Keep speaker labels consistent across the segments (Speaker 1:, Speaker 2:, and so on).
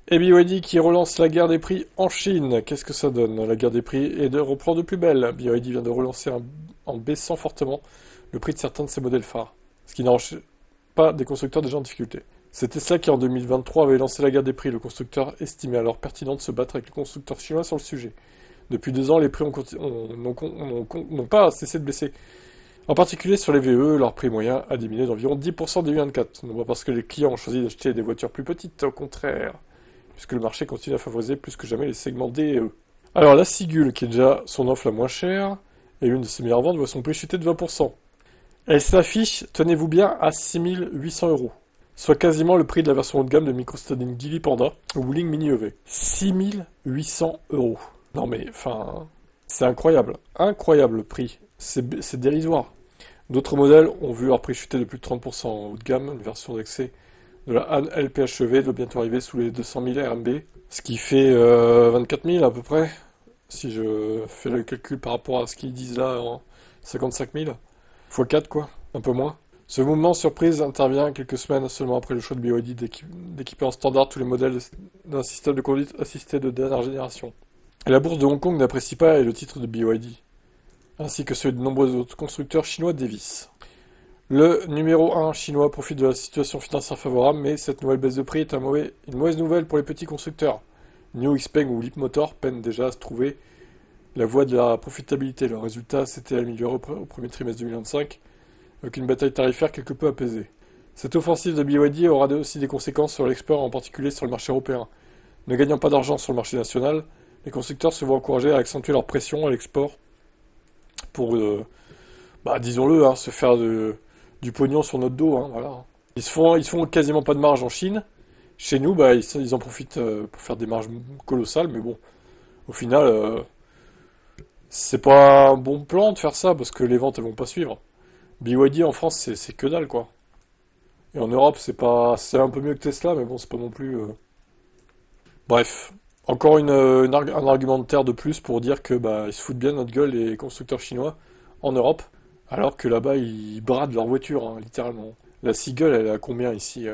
Speaker 1: Et BYD qui relance la guerre des prix en Chine. Qu'est-ce que ça donne? La guerre des prix est de reprendre de plus belle. BYD vient de relancer en baissant fortement le prix de certains de ses modèles phares, ce qui n'arrange pas des constructeurs déjà en difficulté. C'est Tesla qui en 2023 avait lancé la guerre des prix. Le constructeur estimait alors pertinent de se battre avec les constructeurs chinois sur le sujet. Depuis 2 ans, les prix n'ont pas cessé de baisser. En particulier sur les VE, leur prix moyen a diminué d'environ 10% début 24. Non pas parce que les clients ont choisi d'acheter des voitures plus petites, au contraire, puisque le marché continue à favoriser plus que jamais les segments D et E. Alors la Sigul, qui est déjà son offre la moins chère, et l'une de ses meilleures ventes, voit son prix chuter de 20%. Elle s'affiche, tenez-vous bien, à 6 800 €, soit quasiment le prix de la version haut de gamme de micro-standing Geely Panda ou Wuling Mini EV. 6 800 €. Non mais, enfin, c'est incroyable. Incroyable le prix. C'est dérisoire. D'autres modèles ont vu leur prix chuter de plus de 30% en haut de gamme. Une version d'accès de la Han LPHEV doit bientôt arriver sous les 200 000 RMB, ce qui fait 24 000 à peu près, si je fais le calcul par rapport à ce qu'ils disent là, en 55 000, x 4 quoi, un peu moins. Ce mouvement surprise intervient quelques semaines seulement après le choix de BYD d'équiper en standard tous les modèles d'un système de conduite assisté de dernière génération. Et la bourse de Hong Kong n'apprécie pas le titre de BYD, ainsi que celui de nombreux autres constructeurs chinois dévissent. Le numéro 1 chinois profite de la situation financière favorable, mais cette nouvelle baisse de prix est une mauvaise nouvelle pour les petits constructeurs. NIO, Xpeng ou Leapmotor peinent déjà à se trouver la voie de la profitabilité. Le résultat s'était amélioré au premier trimestre 2025, avec une bataille tarifaire quelque peu apaisée. Cette offensive de BYD aura aussi des conséquences sur l'export, en particulier sur le marché européen. Ne gagnant pas d'argent sur le marché national, les constructeurs se voient encouragés à accentuer leur pression à l'export pour, disons-le, se faire du pognon sur notre dos, voilà. Ils se font quasiment pas de marge en Chine. Chez nous, ils en profitent pour faire des marges colossales, mais bon, au final, c'est pas un bon plan de faire ça, parce que les ventes, elles vont pas suivre. BYD en France, c'est que dalle, quoi. Et en Europe, c'est un peu mieux que Tesla, mais bon, c'est pas non plus... Bref, encore un argumentaire de plus pour dire que ils se foutent bien de notre gueule, les constructeurs chinois, en Europe, alors que là-bas, ils bradent leur voiture, littéralement. La Seagull, elle est à combien ici?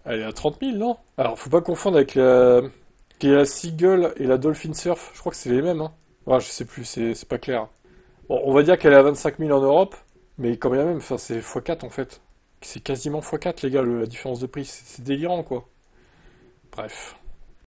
Speaker 1: Elle est à 30 000, non? Alors, faut pas confondre avec la Seagull et la Dolphin Surf. Je crois que c'est les mêmes, hein. Ouais, je sais plus, c'est pas clair. Bon, on va dire qu'elle est à 25 000 en Europe, mais quand bien même, enfin, c'est x4 en fait. C'est quasiment x4, les gars, la différence de prix. C'est délirant, quoi. Bref.